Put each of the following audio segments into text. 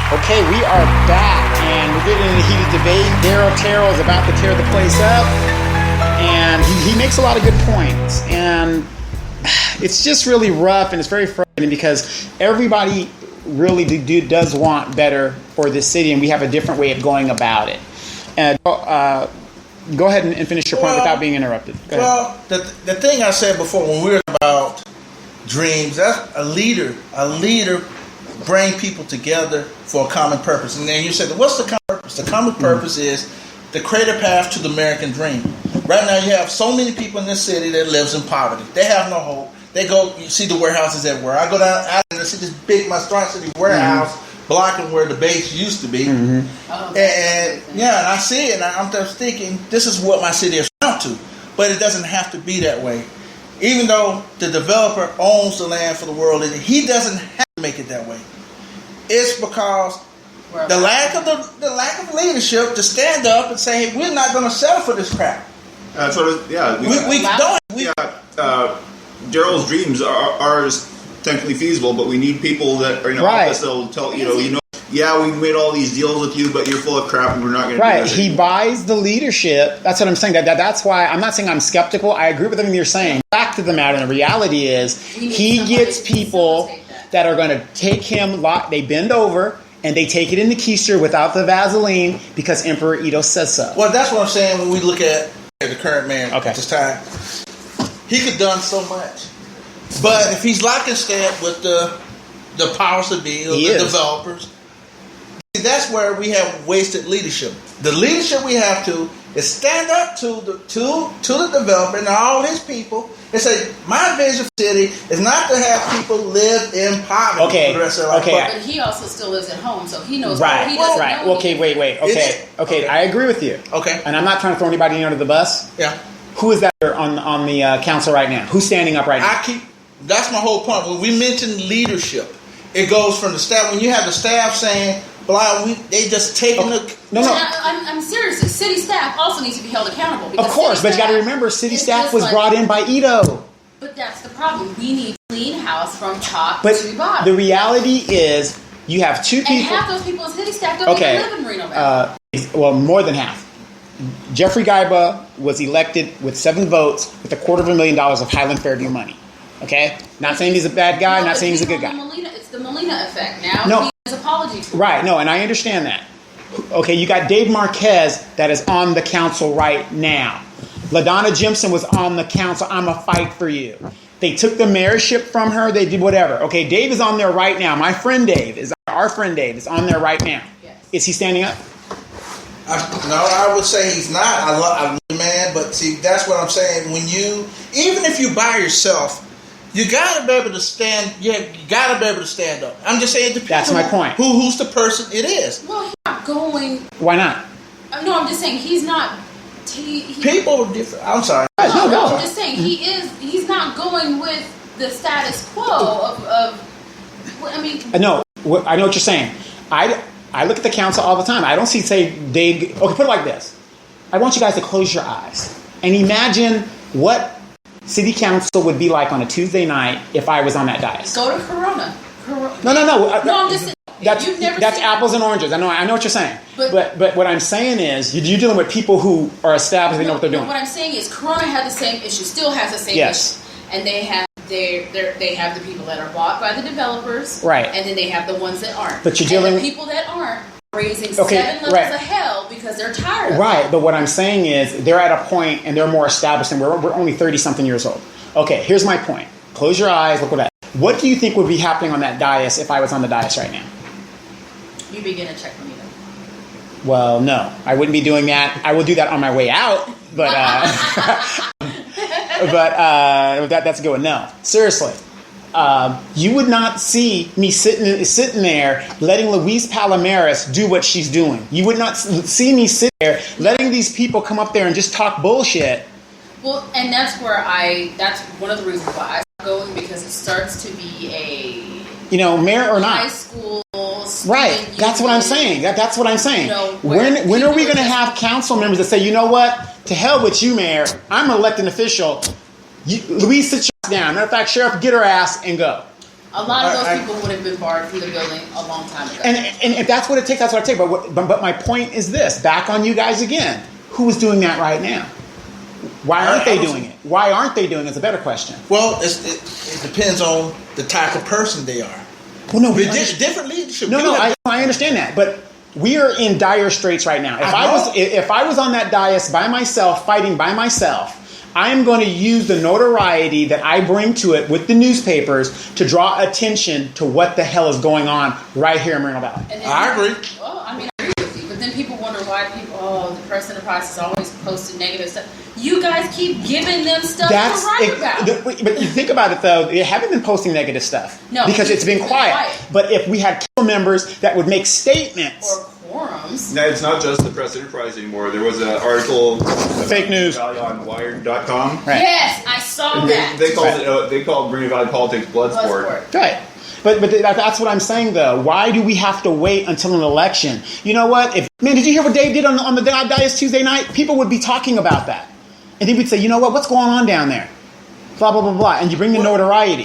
Okay, we are back, and we're getting into a heated debate. Daryl Terrell is about to tear the place up, and he makes a lot of good points. And it's just really rough, and it's very frustrating because everybody really does want better for this city, and we have a different way of going about it. And go ahead and finish your point without being interrupted. Well, the thing I said before when we were about dreams, that's a leader bring people together for a common purpose. And then you said, what's the common purpose? The common purpose is to create a path to the American dream. Right now you have so many people in this city that lives in poverty. They have no hope. They go, you see the warehouses everywhere. I go down and I see this big monstrosity warehouse blocking where the base used to be. And I see it and I'm just thinking, this is what my city is out to. But it doesn't have to be that way. Even though the developer owns the land for the world, he doesn't have to make it that way. It's because the lack of leadership to stand up and say, hey, we're not going to settle for this crap. Daryl's dreams are technically feasible, but we need people that are in office that'll tell we made all these deals with you, but you're full of crap, and we're not going to do that. He buys the leadership. That's what I'm saying. That's why I'm not saying I'm skeptical. I agree with everything you're saying. The fact of the matter, and the reality is, he gets people that are going to take him. They bend over and they take it in the keister without the Vaseline because Emperor Ito says so. Well, that's what I'm saying when we look at the current man at this time. He could have done so much. But if he's locked in step with the powers that be, the developers, that's where we have wasted leadership. The leadership we have to is stand up to the developer and all his people and say, my vision for the city is not to have people live in poverty for the rest of their life. But he also still lives at home, so he knows he doesn't know. Okay, wait. Okay, I agree with you. Okay. And I'm not trying to throw anybody under the bus. Yeah. Who is that on the council right now? Who's standing up right now? That's my whole point. When we mention leadership, it goes from the staff. When you have the staff saying, they just taking I'm serious. City staff also needs to be held accountable. Of course, but you got to remember, city staff was brought in by Ito. But that's the problem. We need clean house from top to bottom. The reality is, you have two people. And half those people in city staff don't even live in Moreno Valley. Well, more than half. Jeffrey Gaiba was elected with 7 votes with $250,000 of Highland Fairview money. Okay? Not saying he's a bad guy, not saying he's a good guy. It's the Molina effect. Now he has apology to Right, and I understand that. Okay, you got Dave Marquez that is on the council right now. LaDonna Jimson was on the council. I'm a fight for you. They took the mayorship from her. They did whatever. Okay, Dave is on there right now. My friend Dave our friend Dave is on there right now. Yes. Is he standing up? I would say he's not. I love the man, but see, that's what I'm saying. Even if you by yourself, you gotta be able to stand. Yeah, you gotta be able to stand up. I'm just saying. That's my point. Who's the person it is? Well, he's not going. Why not? No, I'm just saying he's not. People are different. I'm sorry. No, I'm just saying he's not going with the status quo of. I mean. No, I know what you're saying. I look at the council all the time. I don't okay, put it like this. I want you guys to close your eyes and imagine what city council would be like on a Tuesday night if I was on that dais. Go to Corona. No. No, I'm just saying. That's apples and oranges. I know what you're saying. But what I'm saying is you're dealing with people who are established. They know what they're doing. What I'm saying is Corona had the same issue, still has the same issue. And they have the people that are bought by the developers, right? And then they have the ones that aren't. But you're dealing with people that aren't raising 7 levels of hell because they're tired of it. it. But what I'm saying is they're at a point and they're more established, and we're only 30-something years old. Okay, here's my point. Close your eyes. Look at that. What do you think would be happening on that dais if I was on the dais right now? You'd be getting a check from me. Well, no, I wouldn't be doing that. I will do that on my way out, but that's a good one. No, seriously. You would not see me sitting there letting Luis Palomares do what she's doing. You would not see me sit there letting these people come up there and just talk bullshit. Well, and that's one of the reasons why I stopped going, because it starts to be mayor or not. High school. Right. That's what I'm saying. That's what I'm saying. When are we going to have council members that say, you know what? To hell with you, mayor. I'm an elected official. Louise, sit your ass down. Matter of fact, sheriff, get her ass and go. A lot of those people would have been barred from the building a long time ago. And if that's what it takes, that's what I take. But my point is this: back on you guys again. Who is doing that right now? Why aren't they doing it? Why aren't they doing it? Is a better question. Well, it depends on the type of person they are. Well, no, different leadership. I understand that, but we are in dire straits right now. If I was on that dais by myself, fighting by myself, I am going to use the notoriety that I bring to it with the newspapers to draw attention to what the hell is going on right here in Moreno Valley. I agree. Well, I mean, I agree with you, but then people wonder why the press enterprise is always posting negative stuff. You guys keep giving them stuff to write about. But you think about it, though, they haven't been posting negative stuff. No, because it's been quiet. But if we had council members that would make statements. Or quorums. No, it's not just the press enterprise anymore. There was an article. Fake news. On Wired.com. Right. Yes, I saw that. They called Moreno Valley politics blood sport. Right. But that's what I'm saying, though. Why do we have to wait until an election? You know what? Did you hear what Dave did on the Dais Tuesday night? People would be talking about that. And he would say, you know what? What's going on down there? Blah, blah, blah, blah. And you bring the notoriety.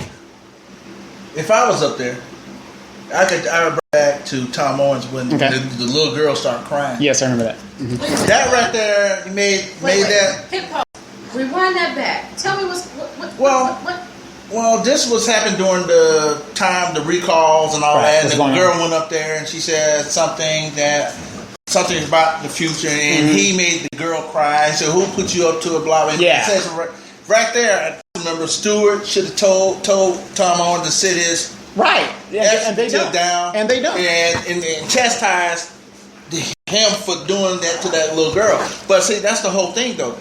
If I was up there, I would bring back to Tom Owens when the little girl started crying. Yes, I remember that. Mm-hmm. That right there, you made that. Hip hop. Rewind that back. Tell me what. Well, this was happened during the time, the recalls and all that. And the girl went up there and she said something about the future, and he made the girl cry. He said, "Who put you up to it?" Blah blah. Yeah. It says right there. I remember Stewart should have told Tom Owens to sit his and they don't. Down, and they don't, and chastise him for doing that to that little girl. But see, that's the whole thing, though.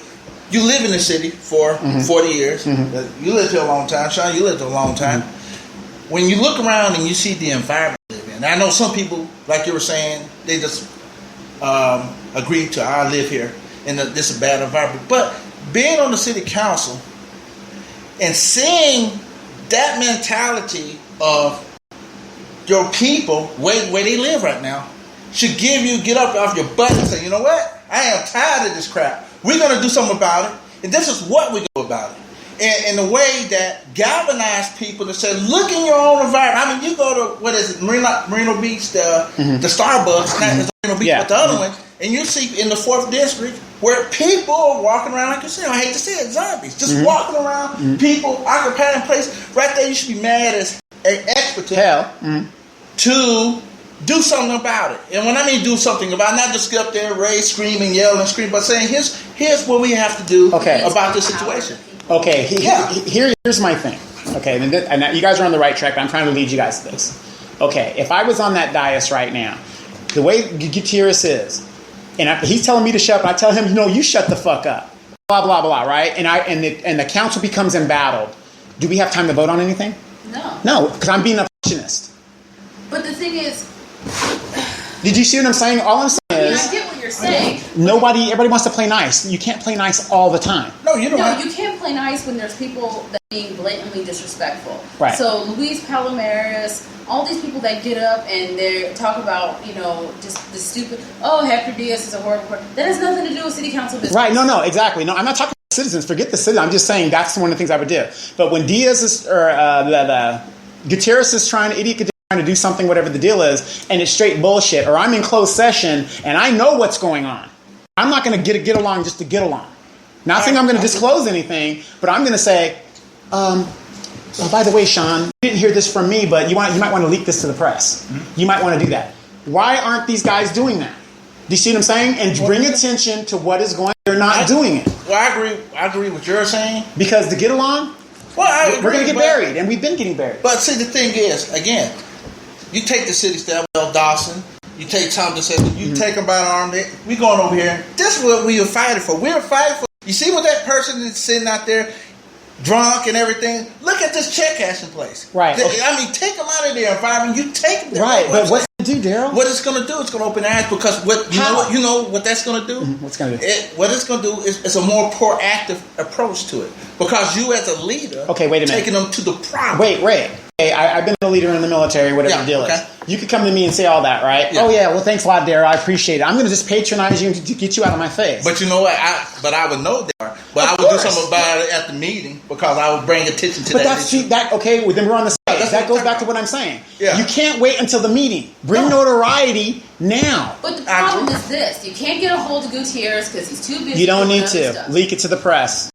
You live in the city for 40 years. Mm-hmm. You lived here a long time. Sean, you lived here a long time. Mm-hmm. When you look around and you see the environment you live in, I know some people, like you were saying, they just agree to, I live here and this is a bad environment. But being on the city council and seeing that mentality of your people, where they live right now, should get up off your butt and say, you know what? I am tired of this crap. We're going to do something about it. And this is what we do about it. And in a way that galvanized people to say, look in your own environment. I mean, you go to, Moreno Beach, the Starbucks, not Moreno Beach, but the other one, and you see in the 4th District where people are walking around, like you said, I hate to say it, zombies, just walking around, people occupying place. Right there, you should be mad as an expert to do something about it. And when I mean do something about it, not just get up there, raise, scream, and yell and scream, but saying, here's what we have to do about this situation. Okay, here's my thing. Okay, and you guys are on the right track, but I'm trying to lead you guys to this. Okay, if I was on that dais right now, the way Gutierrez is, and he's telling me to shut up, and I tell him, no, you shut the fuck up. Blah, blah, blah, right? And the council becomes embattled. Do we have time to vote on anything? No, because I'm being a obstructionist. But the thing is... Did you see what I'm saying? All I'm saying is... I get what you're saying. Everybody wants to play nice. You can't play nice all the time. No, you don't. No, you can't play nice when there's people that are being blatantly disrespectful. Right. So Luis Palomares, all these people that get up and they talk about, just the stupid, Hector Diaz is a horrible person. That has nothing to do with city council business. Right, no, exactly. No, I'm not talking about citizens. Forget the citizens. I'm just saying that's one of the things I would do. But when Diaz is, Gutierrez is trying to do something, whatever the deal is, and it's straight bullshit, or I'm in closed session and I know what's going on, I'm not going to get along just to get along. Not saying I'm going to disclose anything, but I'm going to say, by the way, Sean, you didn't hear this from me, but you might want to leak this to the press. Mm-hmm. You might want to do that. Why aren't these guys doing that? Do you see what I'm saying? And bring attention to what is going on. They're not doing it. Well, I agree with what you're saying. Because to get along, we're going to get buried, and we've been getting buried. But see, the thing is, again, you take the city staff, Dawson, you take Tom DeSantis, you take them by the arm, we going over here. This is what we are fighting for. We're fighting for. You see what that person is sitting out there, drunk and everything? Look at this check cashing place. Right. I mean, take them out of their environment. You take them there. Right, but what's it going to do, Daryl? What it's going to do, it's going to open their eyes because you know what that's going to do? What's going to do? What it's going to do is a more proactive approach to it. Because you as a leader, wait a minute, taking them to the problem. Wait. Hey, I've been a leader in the military, whatever the deal is. You could come to me and say all that, right? Yeah. Oh, yeah, well, thanks a lot, Daryl. I appreciate it. I'm going to just patronize you to get you out of my face. But you know what? I would know that. But I would do something about it at the meeting because I would bring attention to that issue. Okay, well, then we're on the same that goes back to what I'm saying. Yeah. You can't wait until the meeting. Bring notoriety now. But the problem is this: you can't get a hold of Gutierrez because he's too busy. You don't doing need other to stuff. leak it to the press.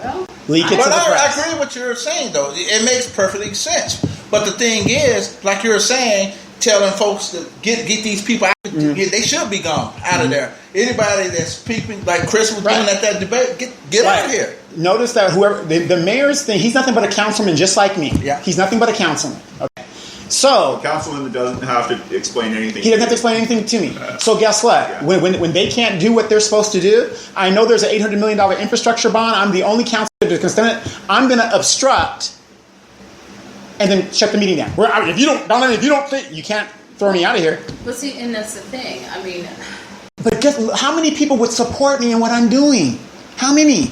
Well, Leak it to the But I press. agree with what you're saying, though. It makes perfect sense. But the thing is, like you're saying, telling folks to get these people out. They should be gone out of there. Anybody that's peeping, like Chris was doing at that debate, get out of here. Notice that whoever the mayor's thing, he's nothing but a councilman, just like me. Yeah. He's nothing but a councilman. Okay. So Councilman doesn't have to explain anything. he doesn't have to explain anything to me. So guess what? Yeah. When they can't do what they're supposed to do, I know there's an $800 million infrastructure bond. I'm the only councilman to stand it. I'm going to obstruct and then shut the meeting down. If you don't think you can't throw me out of here. but see, and that's the thing. I mean, But guess how many people would support me in what I'm doing? How many?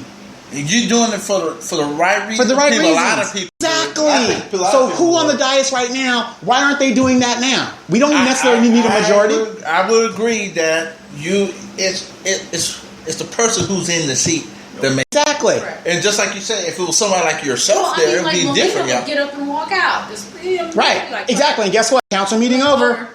You're doing it for the right reason. For the right people, reasons. A lot of people. Exactly. So who on the dais right now? Why aren't they doing that now? We don't necessarily need a majority. I would agree that it's the person who's in the seat that makes. Exactly. correct. And just like you said, if it was somebody like yourself there, it would be Melina different. would Yeah. get up and walk out. Just, Right. like, Exactly. And guess what? Council meeting over.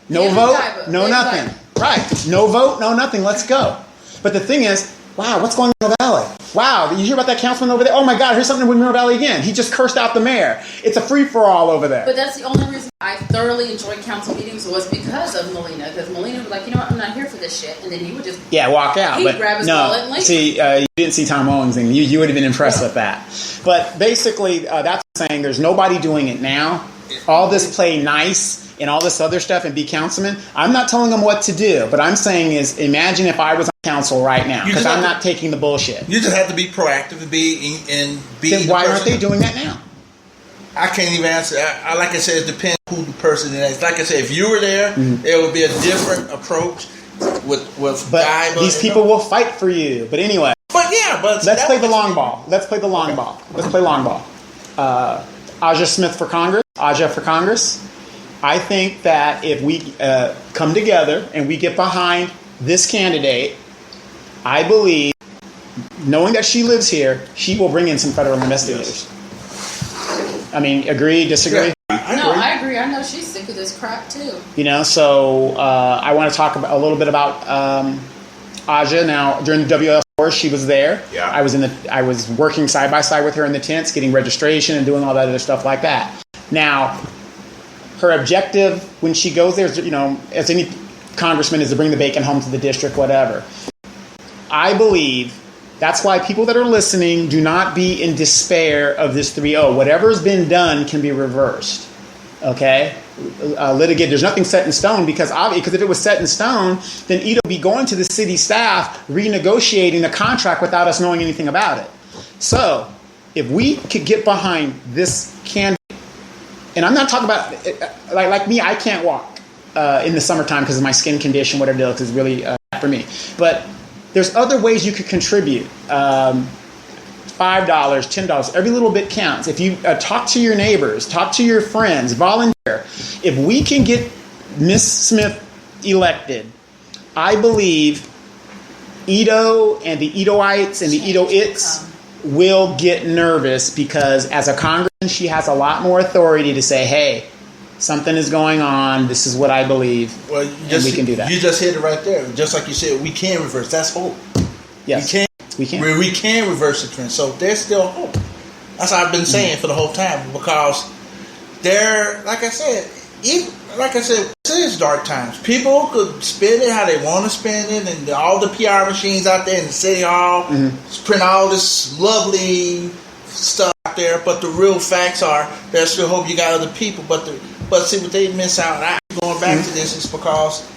No Yeah, vote, Diva. no Yeah, nothing. Diva. Right. No vote, no nothing. Let's go. But the thing is, wow, what's going on in the Valley? Wow, you hear about that councilman over there? Oh my God, here's something with Mineral Valley again. He just cursed out the mayor. It's a free-for-all over there. But that's the only reason I thoroughly enjoyed council meetings was because of Melina. Because Melina was like, you know what, I'm not here for this shit. And then he would just Yeah, walk out. He'd But grab his wallet and no, leave. see, you didn't see Tom Owens thing. You would have been impressed with that. But basically, that's saying there's nobody doing it now. All this play nice and all this other stuff and be councilman. I'm not telling them what to do. But I'm saying is, imagine if I was on council right now. You Because just I'm have not taking the bullshit. You just have to be proactive and be. Then why aren't they doing that now? I can't even answer. Like I said, it depends who the person is. Like I said, if you were there, it would be a different approach with But Diva, these people will fight for you. But anyway, let's play the long ball. Let's play the long ball. Let's play long ball. Aja Smith for Congress. Aja for Congress. I think that if we come together and we get behind this candidate, I believe, knowing that she lives here, she will bring in some federal investigators. I mean, agree, disagree? No, I agree. I know she's sick of this crap too. You know, so I want to talk a little bit about Aja. Now, during the WL Wars, she was there. Yeah. I was working side by side with her in the tents, getting registration and doing all that other stuff like that. Now, her objective when she goes there, is, you know, as any congressman, is to bring the bacon home to the district, whatever. I believe that's why people that are listening, do not be in despair of this 3-0. Whatever's been done can be reversed. Okay? Litigate. There's nothing set in stone because if it was set in stone, then Ito would be going to the city staff, renegotiating the contract without us knowing anything about it. So, if we could get behind this candidate, and I'm not talking about, like me, I can't walk in the summertime because of my skin condition, whatever it is, is really bad for me. But there's other ways you could contribute. $5, $10, every little bit counts. If you talk to your neighbors, talk to your friends, volunteer. If we can get Miss Smith elected, I believe Ito and the Itoites and the Itoites will get nervous because as a congressman, she has a lot more authority to say, hey, something is going on. This is what I believe. Well, and we can do that. You just hit it right there. Just like you said, we can reverse. That's hope. Yes, we can. We can reverse the trend. So there's still hope. That's what I've been saying for the whole time because like I said, this is dark times. People could spend it how they want to spend it, and all the PR machines out there in the city hall print all this lovely stuff out there. But the real facts are there's still hope. You got other people, but see what they miss out. And going back to this is because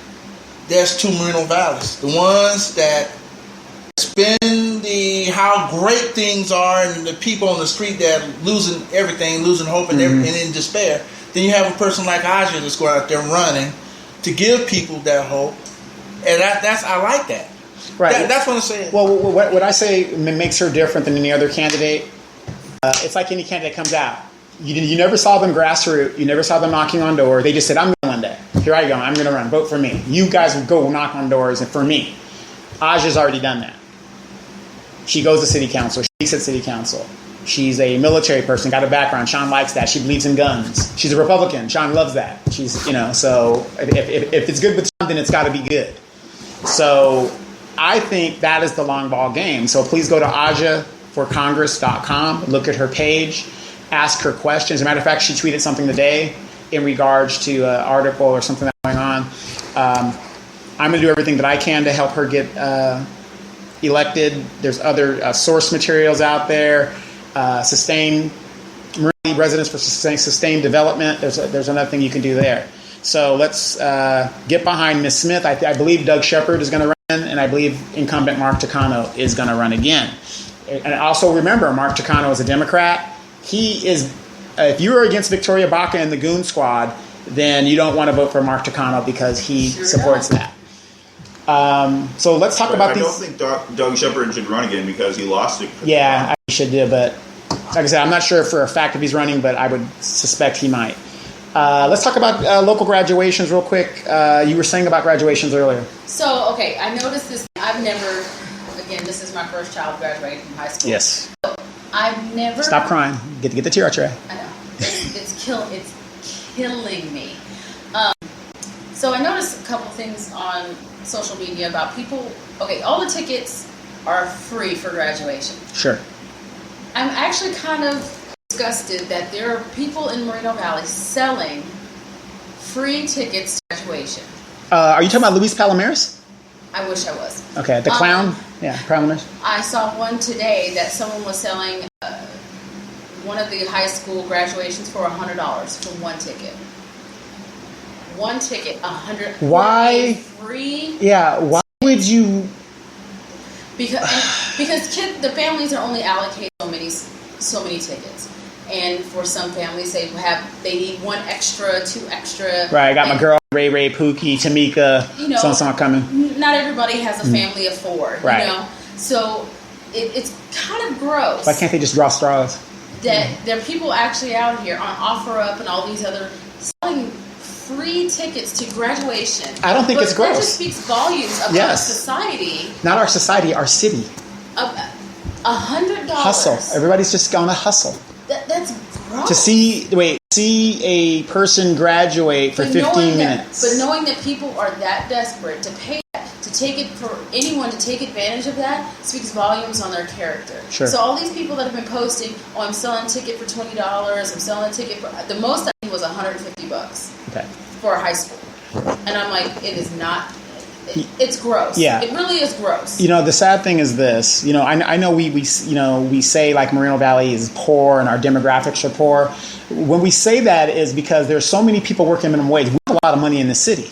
there's two Moreno Valleys. The ones that spend how great things are, and the people on the street that losing everything, losing hope, and everything, and in despair. Then you have a person like Aja that's going out there running to give people that hope, and I like that. Right. That's what I'm saying. Well, what I say makes her different than any other candidate. It's like any candidate comes out. You never saw them grassroots. You never saw them knocking on doors. They just said, I'm going one day. Here I go. I'm going to run. Vote for me. You guys will go knock on doors and for me. Aja's already done that. She goes to city council. She speaks at city council. She's a military person, got a background. Sean likes that. She believes in guns. She's a Republican. Sean loves that. She's, so if it's good with Sean, then it's got to be good. So I think that is the long ball game. So please go to ajaforcongress.com, look at her page, ask her questions. As a matter of fact, she tweeted something today in regards to an article or something that's going on. I'm going to do everything that I can to help her get elected. There's other source materials out there. Residents for sustained development. There's another thing you can do there. So let's get behind Ms. Smith. I believe Doug Shepard is going to run, and I believe incumbent Mark Takano is going to run again. And also remember, Mark Takano is a Democrat. He is. If you are against Victoria Baca and the Goon Squad, then you don't want to vote for Mark Takano because he supports that. So let's talk about these. I don't think Doug Shepard should run again because he lost it. Yeah, I should do, but like I said, I'm not sure for a fact if he's running, but I would suspect he might. Let's talk about local graduations real quick. You were saying about graduations earlier. So, okay, I noticed this. I've never, again, this is my first child graduating from high school. Yes. So I've never. Stop crying. Get the tear out your eye. I know. It's killing me. So I noticed a couple things on social media about people. Okay, all the tickets are free for graduation. Sure. I'm actually kind of disgusted that there are people in Moreno Valley selling free tickets to graduation. Are you talking about Luis Palomares? I wish I was. Okay, the clown? Yeah, Palomares. I saw one today that someone was selling one of the high school graduations for $100 for one ticket. One ticket, $100. Why? Free? Yeah, why would you? Because the families are only allocated so many tickets, and for some families they need one extra, two extra. Right, I got my girl Ray, Pookie, Tamika. Someone coming. Not everybody has a family of four. Right. So it's kind of gross. Why can't they just draw straws? That there are people actually out here on OfferUp and all these other selling free tickets to graduation. I don't think it's gross. That just speaks volumes about our society. Not our society, our city. $100. Hustle. Everybody's just going to hustle. That's gross. To see a person graduate for 15 minutes. But knowing that people are that desperate to pay that, to take it for anyone to take advantage of that, speaks volumes on their character. Sure. So all these people that have been posting, I'm selling a ticket for $20, I'm selling a ticket for, the most I think was $150 for a high school. And I'm like, it is not, it's gross. Yeah. It really is gross. The sad thing is this. I know we say like Moreno Valley is poor and our demographics are poor. When we say that is because there's so many people working minimum wage. We have a lot of money in the city.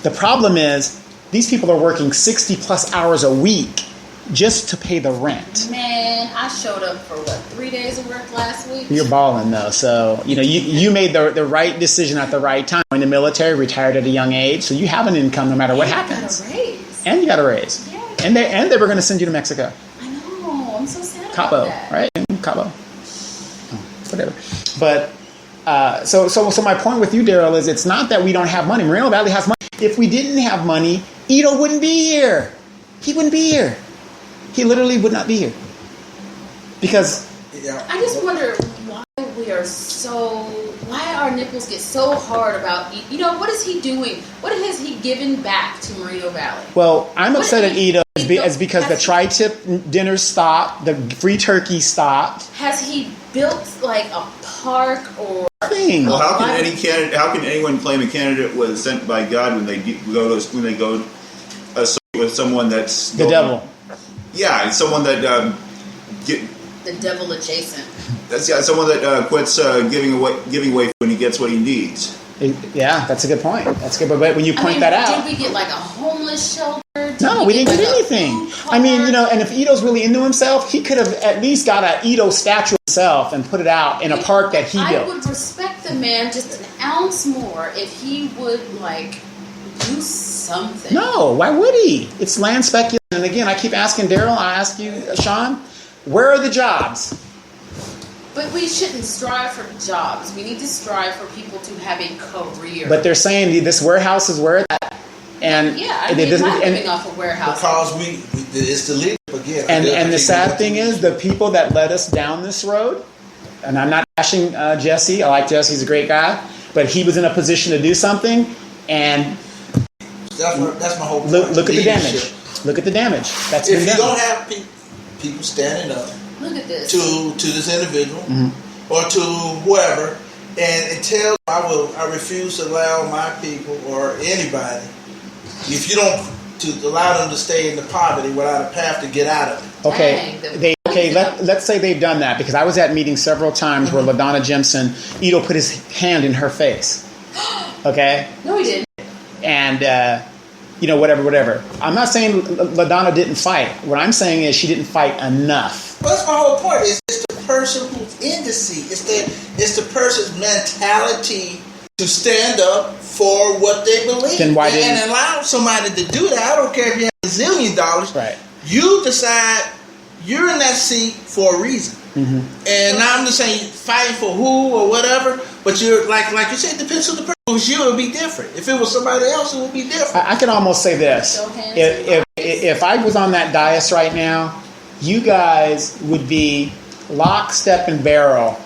The problem is these people are working 60 plus hours a week just to pay the rent. Man, I showed up for 3 days of work last week. You're balling though, so you made the right decision at the right time. In the military, retired at a young age, so you have an income no matter what happens. And you got a raise. Yeah. And they were going to send you to Mexico. I know. I'm so sad Cabo, about that. right? Cabo. Whatever. But so my point with you, Daryl, is it's not that we don't have money. Moreno Valley has money. If we didn't have money, Ito wouldn't be here. He wouldn't be here. He literally would not be here. Because I just wonder why our nipples get so hard about, what is he doing? What has he given back to Moreno Valley? Well, I'm upset at Ito because the tri-tip dinners stopped, the free turkey stopped. Has he built like a park or thing? Well, how can anyone claim a candidate was sent by God when they go with someone that's the devil? Yeah, it's someone that the devil adjacent. That's someone that quits giving away when he gets what he needs. Yeah, that's a good point. That's good. But when you point that out, did we get like a homeless shelter? No, we didn't get anything. I mean, and if Ito's really into himself, he could have at least got an Ito statue himself and put it out in a park that he built. I would respect the man just an ounce more if he would do something. No, why would he? It's land speculation. And again, I keep asking Daryl, I ask you, Sean, where are the jobs? But we shouldn't strive for jobs. We need to strive for people to have a career. But they're saying this warehouse is where it's at. And I'm living off a warehouse. Because it's the legal again. And the sad thing is, the people that led us down this road, and I'm not bashing Jesse. I like Jesse; he's a great guy. But he was in a position to do something, and that's my whole point. Look at the damage. Look at the damage. That's if been you done. don't have people standing up, look at this to this individual or to whoever, and until I refuse to allow my people or anybody, if you don't, to allow them to stay in the poverty without a path to get out of it. Okay, let's say they've done that, because I was at meetings several times where LaDonna Jimson, Ito put his hand in her face. Okay? No, he didn't. And, whatever. I'm not saying LaDonna didn't fight. What I'm saying is she didn't fight enough. Well, that's my whole point. It's the person who's in the seat. It's the person's mentality to stand up for what they believe. Then why didn't... And allow somebody to do that. I don't care if you have $1 zillion. Right. You decide you're in that seat for a reason. Mm-hmm. And now I'm just saying fighting for who or whatever, but you're like you said, it depends on the person. If it was you, it would be different. If it was somebody else, it would be different. I can almost say this. If I was on that dais right now, you guys would be lock, step, and barrel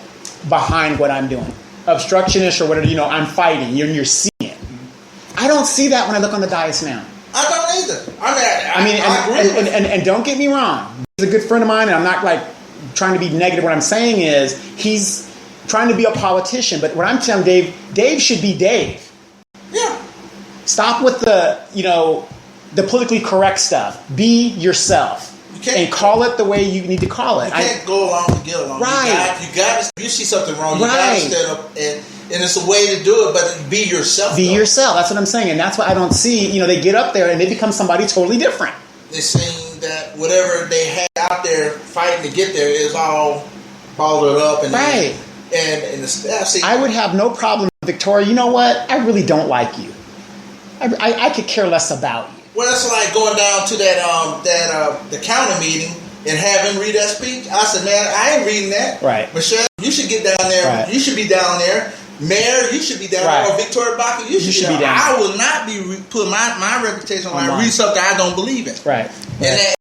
behind what I'm doing. Obstructionist or whatever, I'm fighting. You're seeing it. I don't see that when I look on the dais now. I don't either. I agree. And don't get me wrong. He's a good friend of mine, and I'm not trying to be negative. What I'm saying is he's trying to be a politician. But what I'm telling Dave should be Dave. Yeah. Stop with the politically correct stuff. Be yourself. And call it the way you need to call it. You can't go along to get along. Right. You got to. You see something wrong. You got to stand up, and it's a way to do it. But be yourself. Be yourself. That's what I'm saying, and that's what I don't see. They get up there and they become somebody totally different. They're saying that whatever they had out there fighting to get there is all balled up and right. And the staff. See, I would have no problem, Victoria. You know what? I really don't like you. I could care less about you. Well, that's like going down to the county meeting and have him read that speech. I said, man, I ain't reading that. Right. Michelle, you should get down there. Right. You should be down there. Mayor, you should be down there. Or Victoria Baca, you should be down there. I will not be putting my reputation on read something I don't believe in. Right. And that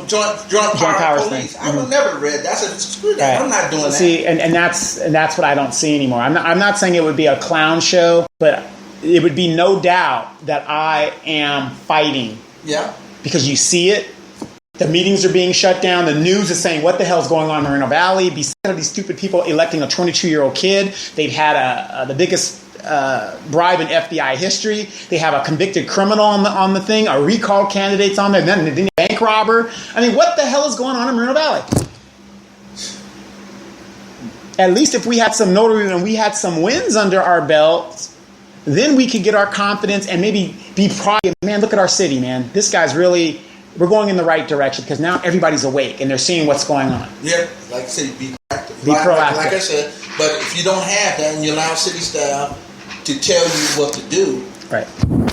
joint powers police. Thing. I would never read that. I said, screw that. Right. I'm not doing that. See, and that's what I don't see anymore. I'm not saying it would be a clown show, but it would be no doubt that I am fighting. Yeah. Because you see it. The meetings are being shut down. The news is saying, what the hell is going on in Moreno Valley? Besides these stupid people electing a 22-year-old kid. They've had the biggest bribe in FBI history. They have a convicted criminal on the thing, a recall candidate's on there, then a bank robber. I mean, what the hell is going on in Moreno Valley? At least if we had some notoriety and we had some wins under our belts, then we could get our confidence and maybe be proud. Man, look at our city, man. This guy's really... We're going in the right direction because now everybody's awake and they're seeing what's going on. Yeah, like I said, be proactive. Be proactive. Like I said, but if you don't have that and you allow city staff to tell you what to do, right,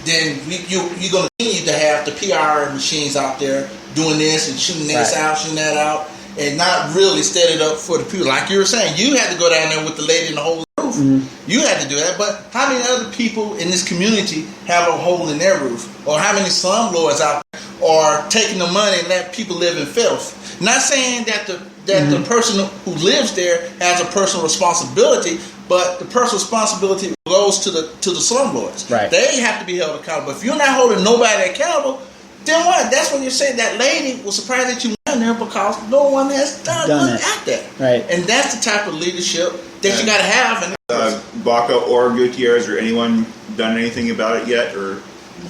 then you're going to continue to have the PR machines out there doing this and shooting this out, shooting that out, and not really set it up for the people. Like you were saying, you had to go down there with the lady in the hole in the roof. Mm-hmm. You had to do that, but how many other people in this community have a hole in their roof? Or how many slumlords out there are taking the money and let people live in filth? Not saying that the person who lives there has a personal responsibility, but the personal responsibility goes to the slumlords. Right. They have to be held accountable. If you're not holding nobody accountable, then what? That's when you say that lady was surprised that you went down there because no one has done it out there. Right. And that's the type of leadership that you got to have. And Baca or Gutierrez or anyone done anything about it yet? Or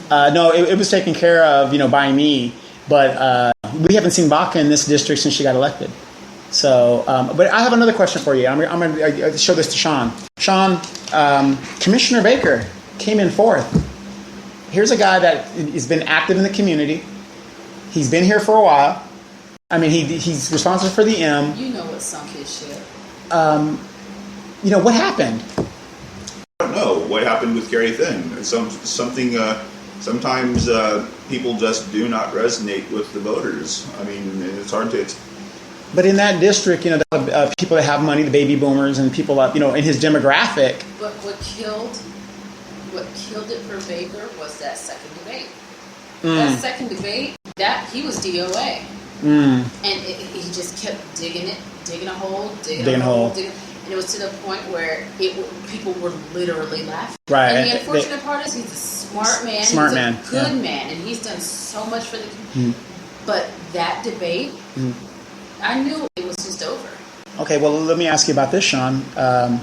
no, it was taken care of, by me. But we haven't seen Baca in this district since she got elected. So, but I have another question for you. I'm going to show this to Sean. Sean, Commissioner Baker came in fourth. Here's a guy that has been active in the community. He's been here for a while. I mean, he's responsible for the M. You know what sunk his ship. What happened? I don't know what happened with Gary Finn. Something. Sometimes people just do not resonate with the voters. I mean, it's hard to. But in that district, people that have money, the baby boomers, and people up, in his demographic. But what killed it for Baker was that second debate. That second debate, he was DOA. and he just kept digging a hole, digging a hole. And it was to the point where people were literally laughing. Right. And the unfortunate part is he's a smart man. He's a good man, and he's done so much for the community. But that debate, I knew it was just over. Okay, well, let me ask you about this, Sean.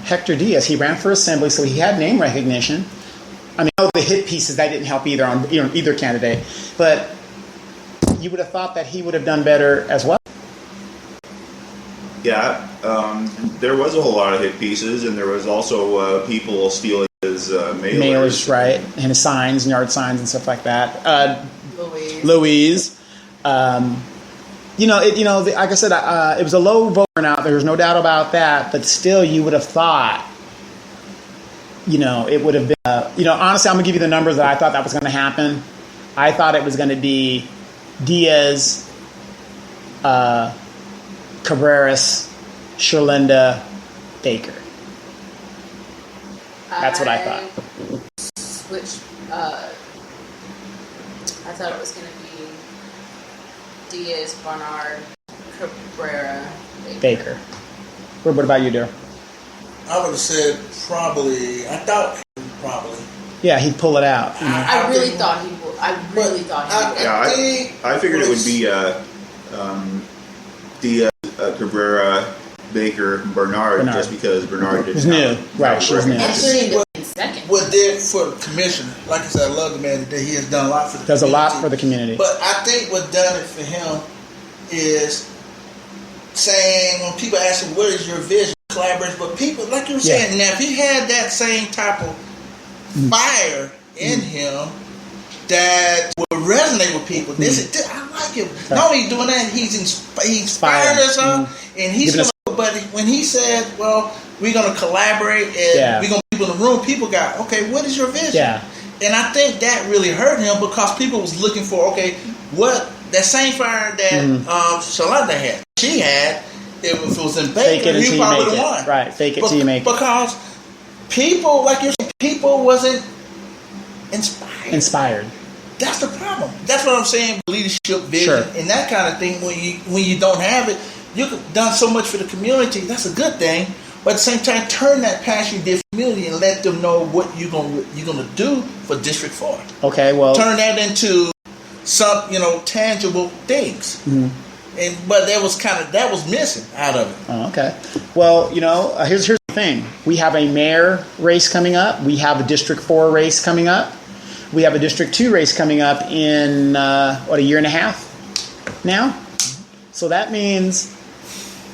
Hector Diaz, he ran for assembly, so he had name recognition. I mean, the hit pieces, that didn't help either on either candidate. But you would have thought that he would have done better as well. Yeah, there was a whole lot of hit pieces, and there was also people stealing his mailers. Right, and his signs, and yard signs, and stuff like that. Louise. Like I said, it was a low vote turnout. There's no doubt about that. But still, you would have thought, it would have been. Honestly, I'm gonna give you the numbers that I thought that was going to happen. I thought it was going to be Diaz, Cabreras, Sherlinda, Baker. That's what I thought. I thought it was going to be Diaz, Barnard, Cabrera, Baker. What about you, Daryl? I would have said probably. I thought probably. Yeah, he'd pull it out. I really thought he would. I figured it would be Diaz, Cabrera, Baker, Bernard, just because Bernard didn't new. Right, she was new. What did for the commissioner, like I said, I love the man today. He has done a lot for the community. Does a lot for the community. But I think what done it for him is saying, when people ask him, what is your vision? Collaborate, but people, like you were saying, now if he had that same type of fire in him that would resonate with people, I like him. Not only doing that, he's inspired us all, and he's gonna, but when he said, well, we're going to collaborate and we're going to be people in the room, people got, okay, what is your vision? Yeah. And I think that really hurt him because people was looking for, okay, what, that same fire that Shalanda had. She had, if it was in Baker, he probably would have won. Right, fake it till you make it. Because people, like you're saying, people wasn't inspired. That's the problem. That's what I'm saying, leadership, vision, and that kind of thing. When you don't have it, you've done so much for the community. That's a good thing. But at the same time, turn that passion to the community and let them know what you're gonna do for District 4. Okay, well, turn that into some tangible things. But that was missing out of it. Oh, okay. Well, here's the thing. We have a mayor race coming up. We have a District 4 race coming up. We have a District 2 race coming up in a year and a half now. So that means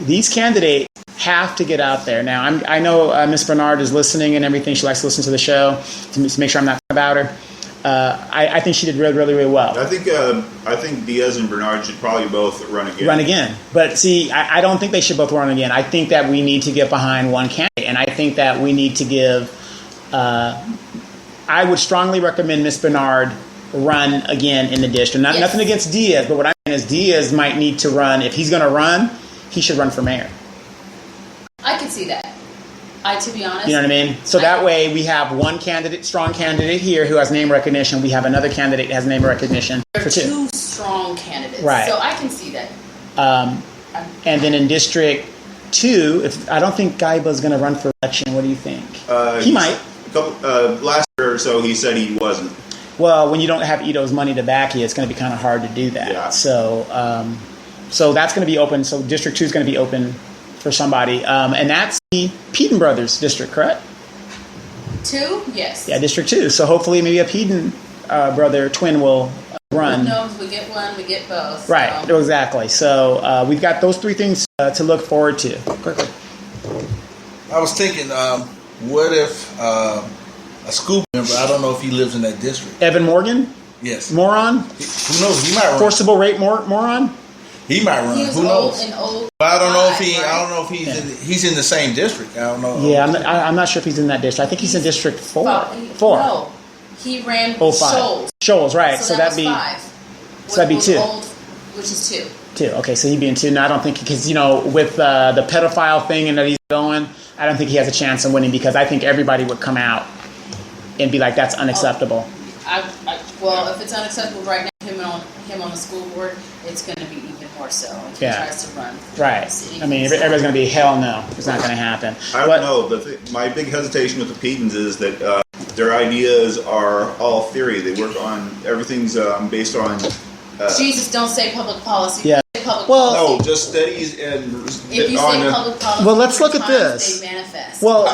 these candidates have to get out there. Now, I know Miss Bernard is listening and everything. She likes to listen to the show to make sure I'm not about her. I think she did really, really, really well. I think Diaz and Bernard should probably both run again. But see, I don't think they should both run again. I think that we need to get behind one candidate, and I think that we need to give. I would strongly recommend Miss Bernard run again in the district. Nothing against Diaz, but what I'm saying is Diaz might need to run. If he's going to run, he should run for mayor. I can see that. To be honest. You know what I mean? So that way we have one strong candidate here who has name recognition. We have another candidate that has name recognition. There are two strong candidates. Right. So I can see that. And then in District 2, I don't think Gaiba's going to run for election. What do you think? He might. Last year or so, he said he wasn't. Well, when you don't have Ito's money to back you, it's going to be kind of hard to do that. Yeah. So that's going to be open. So District 2 is going to be open for somebody. And that's the Peden Brothers district, correct? 2? Yes. Yeah, District 2. So hopefully maybe a Peden brother twin will run. Who knows? We get one, we get both. Right, so. Exactly. So we've got those three things to look forward to. Quickly. I was thinking, what if a school member, I don't know if he lives in that district. Evan Morgan? Yes. Moron? Who knows? He might run. Forcible rape moron? He might run. Who knows? But I don't know if he's in the same district. I don't know. Yeah, I'm not sure if he's in that district. I think he's in District 4. No, he ran Shoals. Shoals, right? So that'd be 5. So that'd be 2, which is 2. 2. Okay, so he'd be in 2. No, I don't think because with the pedophile thing and that he's going, I don't think he has a chance of winning because I think everybody would come out and be like, "That's unacceptable." Well, if it's unacceptable right now, him on the school board, it's going to be even more so. If Yeah. he tries to run. Right. City. I mean, everybody's going to be, hell no, it's not going to happen. I don't know. My big hesitation with the Pedons is that their ideas are all theory. They work on everything's based on. Jesus, don't say public policy. Yeah. Say public Well- policy. No, just studies and If you say public policy, Well, let's look at times this. They manifest. Well,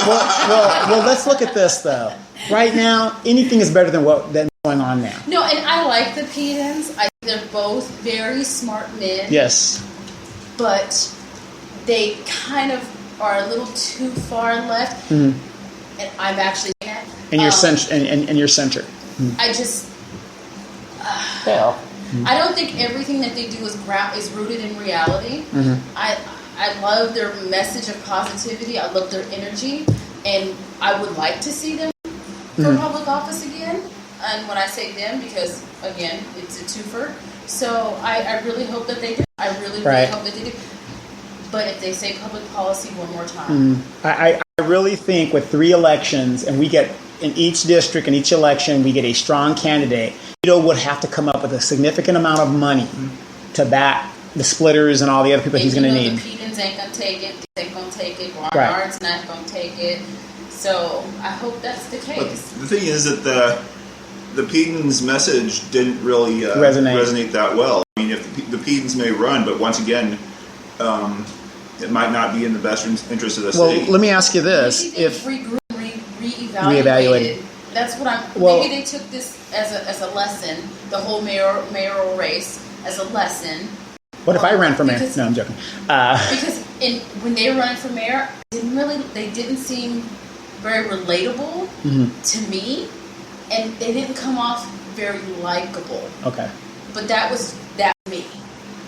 let's look at this, though. Right now, anything is better than what's going on now. No, and I like the Pedons. I think they're both very smart men. Yes. But they kind of are a little too far left. Mm-hmm. And I'm actually at. And you're and you're center. I just. Well. I don't think everything that they do is rooted in reality. Mm-hmm. I love their message of positivity. I love their energy, and I would like to see them for public office again. And when I say them, because again, it's a twofer. So I really hope that they do. I really hope that they do. But if they say public policy one more time, I really think with 3 elections, and we get in each district, in each election, we get a strong candidate. Vito would have to come up with a significant amount of money to back the splitters and all the other people he's going to need. The Pedons ain't going to take it. They ain't going to take it. Barnard's not going to take it. So I hope that's the case. But the thing is that the Pedons' message didn't really resonate that well. I mean, if the Pedons may run, but once again, it might not be in the best interest of the city. Well, let me ask you this: if reevaluated, that's what I'm. Maybe they took this as a lesson, the whole mayoral race as a lesson. What if I ran for mayor? No, I'm joking. Because when they were running for mayor, they didn't seem very relatable to me, and they didn't come off very likable. Okay. But that was me.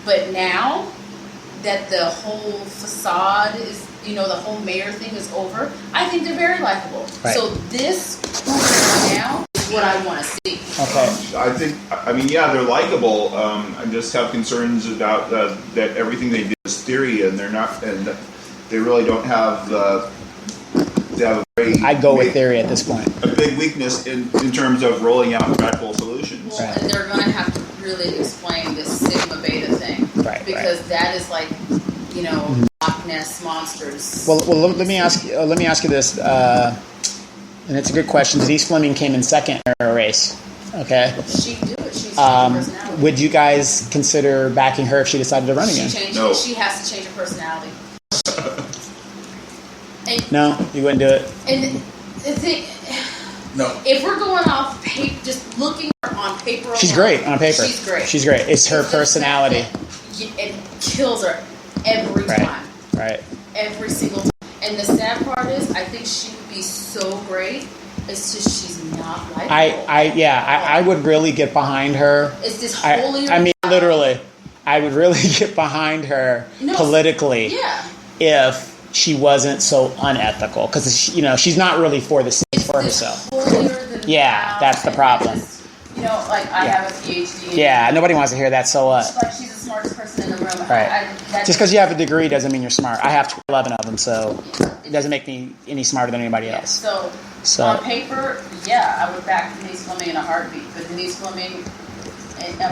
But now that the whole facade is, the whole mayor thing is over, I think they're very likable. Right. So this now is what I want to see. Okay. They're likable. I just have concerns about that everything they do is theory, and they're not, and they really don't have. They have a very. I'd go with theory at this point. A big weakness in terms of rolling out practical solutions. Well, and they're going to have to really explain this sigma beta thing, because that is like, Loch Ness monsters. Well, let me ask you this, and it's a good question. Denise Fleming came in second in her race. Okay. She'd do it. She's personality. Would you guys consider backing her if she decided to run again? No. She has to change her personality. No, you wouldn't do it. And the thing, no. If we're going off paper, just looking on paper, She's alone, great on paper. She's great. She's great. It's her personality. It kills her every time. Right. Every single time. And the sad part is, I think she would be so great. It's just she's not likable. I would really get behind her. It's this holier. Literally, I would really get behind her politically. Yeah. If she wasn't so unethical, because she's not really for the city, for herself. Yeah, that's the problem. I have a PhD. Yeah, nobody wants to hear that. So what? She's the smartest person in the room. Right. Just because you have a degree doesn't mean you're smart. I have 11 of them, so it doesn't make me any smarter than anybody else. So on paper, I would back Denise Fleming in a heartbeat. But Denise Fleming.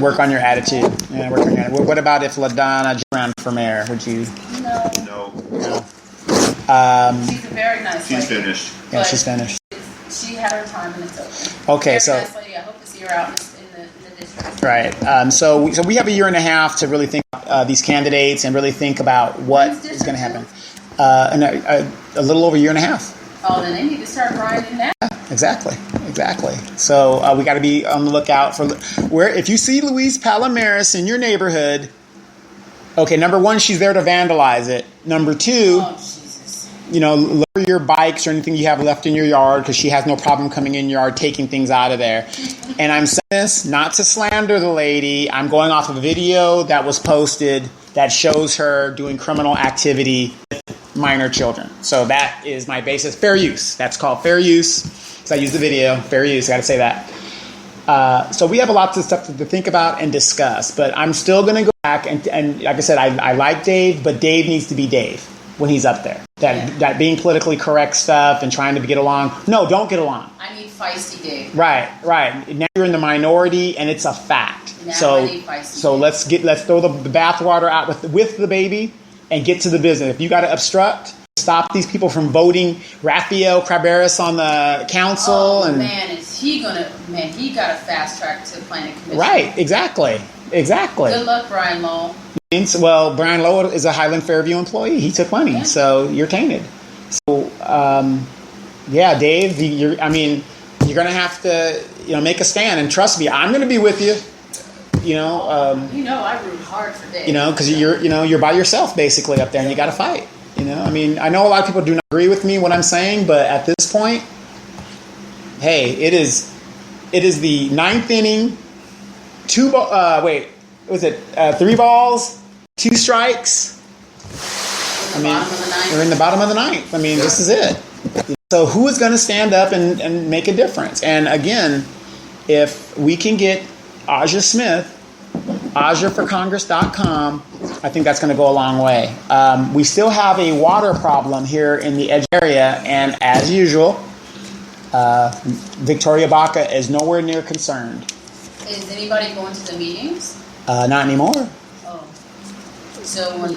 Work on your attitude. Yeah, work on your attitude. What about if LaDonna ran for mayor? Would you? No. She's a very nice lady. She's finished. Yeah, she's finished. She had her time and it's over. Okay, very nice lady. I hope to see her out in the district. Right. So we have a year and a half to really think about these candidates and really think about what is going to happen. A little over a year and a half. Oh, then they need to start grinding now. Exactly. So we got to be on the lookout for if you see Louise Palomares in your neighborhood. Okay, number one, she's there to vandalize it. Number two, lower your bikes or anything you have left in your yard, because she has no problem coming in your yard, taking things out of there. And I'm saying this not to slander the lady. I'm going off of a video that was posted that shows her doing criminal activity with minor children. So that is my basis. Fair use. That's called fair use. Because I use the video. Fair use. I got to say that. So we have a lot of stuff to think about and discuss. But I'm still going to go back and like I said, I like Dave, but Dave needs to be Dave. when he's up there. That being politically correct stuff and trying to get along. No, don't get along. I need feisty Dave. Right. Now you're in the minority, and it's a fact. Now I need feisty so Dave. let's throw the bathwater out with the baby and get to the business. If you got to obstruct, stop these people from voting Rafael Craveras on the council. Oh, and man, he got a fast track to planning commission. Right. Exactly. Good luck, Brian Lowell. Well, Brian Lowell is a Highland Fairview employee. He took money, so you're tainted. So, Dave, you're going to have to, make a stand. And trust me, I'm going to be with you. I root hard for Dave. Because you're by yourself basically up there, and you got to fight. I know a lot of people do not agree with me what I'm saying, but at this point, hey, it is the ninth inning. 3 balls, 2 strikes. We're in the bottom of the ninth. This is it. So who is going to stand up and make a difference? And again, if we can get Aja Smith, AjaForCongress.com, I think that's going to go a long way. We still have a water problem here in the Edge area, and as usual, Victoria Baca is nowhere near concerned. Is anybody going to the meetings? Not anymore. Oh. So when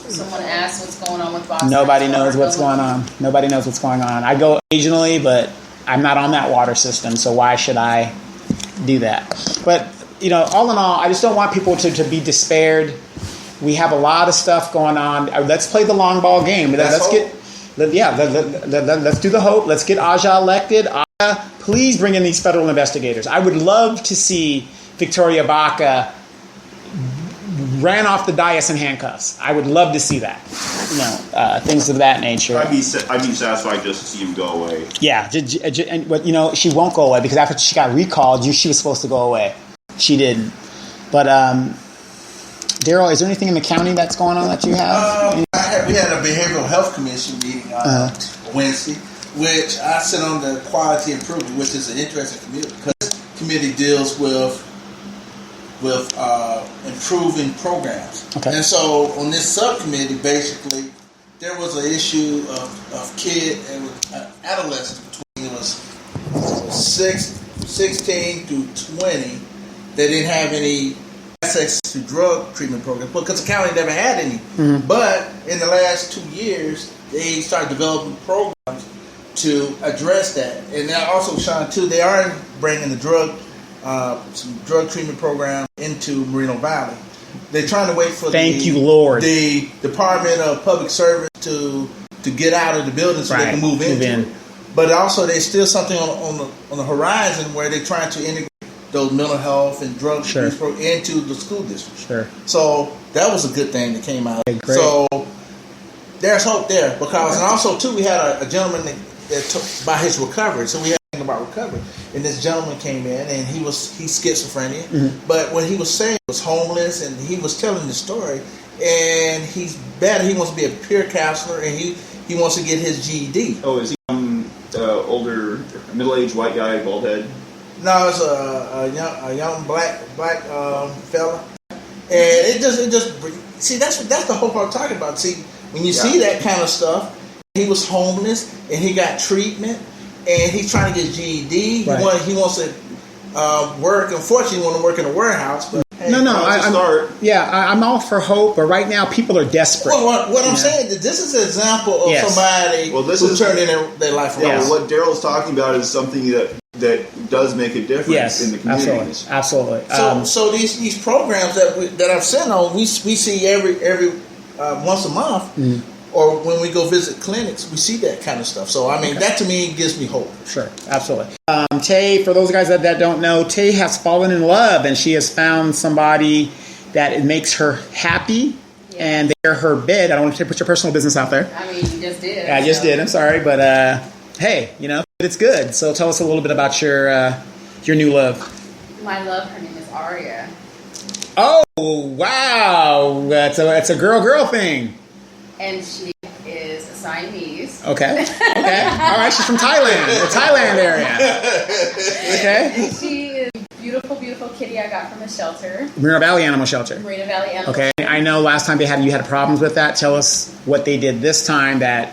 someone asks what's going on with Boston, nobody knows what's going on. Nobody knows what's going on. I go occasionally, but I'm not on that water system, so why should I do that? But, all in all, I just don't want people to be despaired. We have a lot of stuff going on. Let's play the long ball game. Let's do the hope. Let's get Aja elected. Please bring in these federal investigators. I would love to see Victoria Baca ran off the dais in handcuffs. I would love to see that. Things of that nature. I'd be satisfied just to see him go away. Yeah, but she won't go away because after she got recalled, she was supposed to go away. She didn't. But Daryl, is there anything in the county that's going on that you have? We had a behavioral health commission meeting on Wednesday, which I sit on the quality improvement, which is an interesting committee because this committee deals with improving programs. Okay. And so on this subcommittee, basically, there was an issue of kid and adolescents between 16 to 20 that didn't have any access to drug treatment programs because the county never had any. Mm-hmm. But in the last 2 years, they started developing programs to address that. And now also, Sean, too, they are bringing the some drug treatment program into Moreno Valley. They're trying to wait for the Department of Public Service to get out of the building so they can move into it. But also, there's still something on the horizon where they're trying to integrate those mental health and drug abuse into the school district. Sure. So that was a good thing that came out. Okay, great. So there's hope there because, and also too, we had a gentleman that took by his recovery. So we had to think about recovery, and this gentleman came in and he's schizophrenia, mm-hmm. but what he was saying was homeless, and he was telling the story, and he's better. He wants to be a peer counselor, and he wants to get his GED. Oh, is he older, middle-aged white guy, bald head? No, it's a young black fella, and it just see that's the whole part I'm talking about. See, when you see that kind of stuff, he was homeless and he got treatment, and he's trying to get GED. Right. He wants to work. Unfortunately, he wants to work in a warehouse. But hey, I'm all for hope, but right now people are desperate. Well, what I'm saying is this is an example of somebody who turned in their life around. Yeah, what Daryl's talking about is something that does make a difference in the community. Absolutely. So these programs that I've sent on, we see every once a month, or when we go visit clinics, we see that kind of stuff. So that to me gives me hope. Sure, absolutely. Tay, for those guys that don't know, Tay has fallen in love, and she has found somebody that it makes her happy. Yeah. And they're her bed. I don't want you to put your personal business out there. You just did. I just did. I'm sorry, but hey, it's good. So tell us a little bit about your new love. My love, her name is Aria. Oh wow, that's a girl thing. And she is a Siamese. Okay. All right, she's from Thailand, the Thailand area. Okay. And she is beautiful, beautiful kitty I got from the shelter. Moreno Valley Animal Shelter. Moreno Valley Animal Okay, Shelter. I know last time you had problems with that. Tell us what they did this time that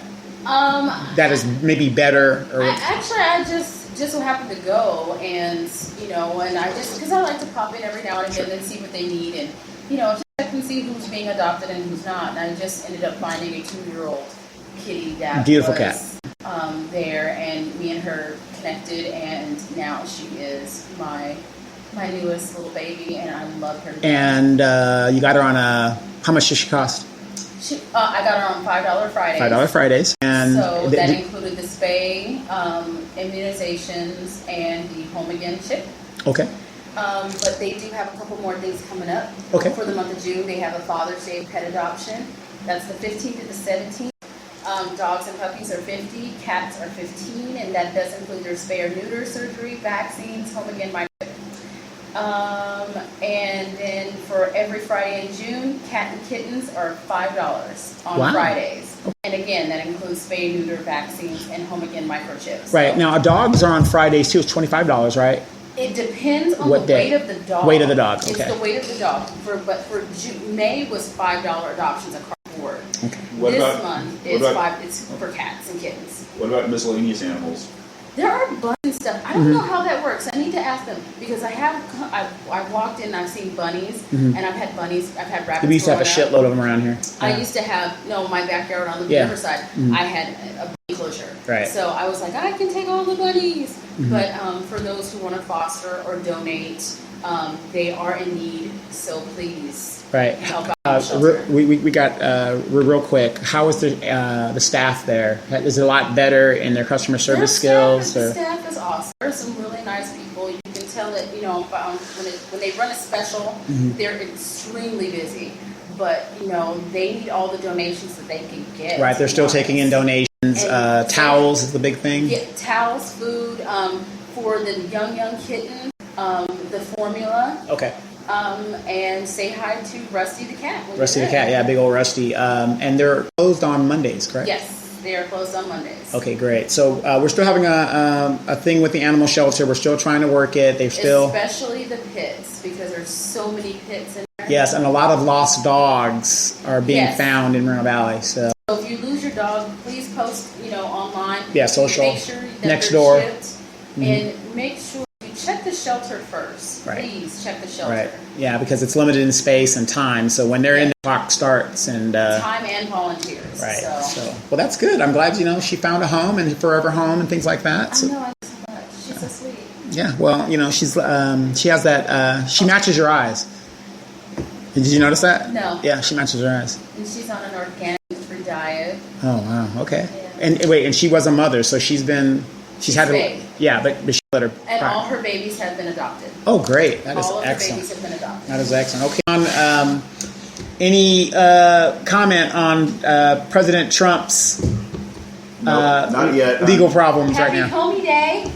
is maybe better. Or I just so happened to go, and and I just because I like to pop in every now and again and see what they need, and check and see who's being adopted and who's not. And I just ended up finding a 2-year-old kitty that beautiful was, cat there, and me and her connected, and now she is my newest little baby, and I love her. And you got her on how much does she cost? I got her on $5 Fridays. $5 Fridays, and so that included the spay, immunizations, and the home again chip. Okay. But they do have a couple more things coming up. Okay. For the month of June, they have a Father's Day pet adoption. That's the 15th to the 17th. Dogs and puppies are $50, cats are $15, and that does include their spay or neuter surgery, vaccines, home again microchip. And then for every Friday in June, cat and kittens are $5 on Fridays. And again, that includes spay, neuter, vaccines, and home again microchips. Right. Now, dogs are on Fridays too. It's $25, right? It depends on the weight of the dog. Weight of the dog. Okay. It's the weight of the dog. But for May was $5 adoptions across the board. Okay. This month is $5. It's for cats and kittens. What about miscellaneous animals? There are bunnies and stuff. I don't know how that works. I need to ask them because I walked in and I've seen bunnies and I've had bunnies. I've had rabbits. We used to have a shitload of them around here. I used to have my backyard on the riverside. I had a bunny enclosure. Right. So I was like, I can take all the bunnies. But for those who want to foster or donate, they are in need. So please. Right. Help out we got real quick. How is the staff there? Is it a lot better in their customer service skills? The staff is awesome. There's some really nice people. You can tell that when they run a special, they're extremely busy. But they need all the donations that they can get. Right. They're still taking in donations. Towels is the big thing. Get towels, food for the young kitten. The formula. Okay. And say hi to Rusty the cat. Rusty the cat, yeah, big old Rusty. And they're closed on Mondays, correct? Yes, they are closed on Mondays. Okay, great. So we're still having a thing with the animal shelter. We're still trying to work it. Especially the pits, because there's so many pits in there. Yes, and a lot of lost dogs are being found in Moreno Valley. So if you lose your dog, please post, online. Yeah, social. Make sure that next they're door. Shipped, and make sure you check the shelter first. Right. Please check the shelter. Right. Yeah, because it's limited in space and time. So when they're in, the clock starts and time and volunteers. Right. So well, that's good. I'm glad she found a home and forever home and things like that. So, I know. I love her so much. She's so sweet. Yeah. Well, she's she has that. She matches your eyes. Did you notice that? No. Yeah, she matches her eyes. And she's on an organic free diet. Oh wow. Okay. Yeah. And she was a mother, so she's had big. Yeah, but she let her. And all her babies have been adopted. Oh, great! That is all of excellent. Her babies have been adopted. That is excellent. Okay. Any comment on President Trump's not yet. legal problems right now? Happy Comey Day.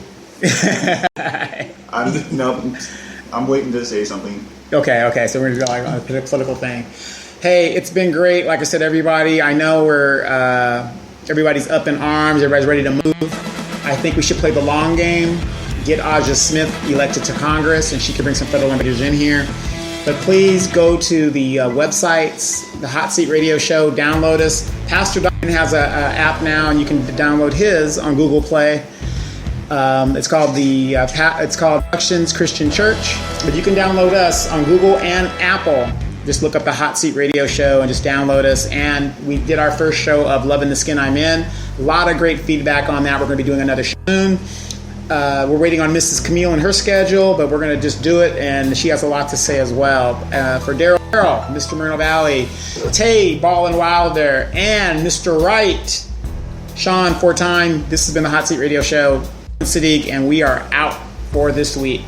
I'm waiting to say something. Okay. So we're going to go on a political thing. Hey, it's been great. Like I said, everybody. I know everybody's up in arms. Everybody's ready to move. I think we should play the long game. Get Aja Smith elected to Congress, and she can bring some federal legislators in here. But please go to the websites, the Hot Seat Radio Show. Download us. Pastor Don has an app now, and you can download his on Google Play. It's called Productions Christian Church, but you can download us on Google and Apple. Just look up the Hot Seat Radio Show and just download us. And we did our first show of Loving the Skin I'm In. A lot of great feedback on that. We're going to be doing another show soon. We're waiting on Mrs. Camille and her schedule, but we're going to just do it, and she has a lot to say as well. For Daryl, Mr. Moreno Valley, Tay, Ball and Wilder, and Mr. Wright, Sean, 4-time. This has been the Hot Seat Radio Show. Sadiq, and we are out for this week.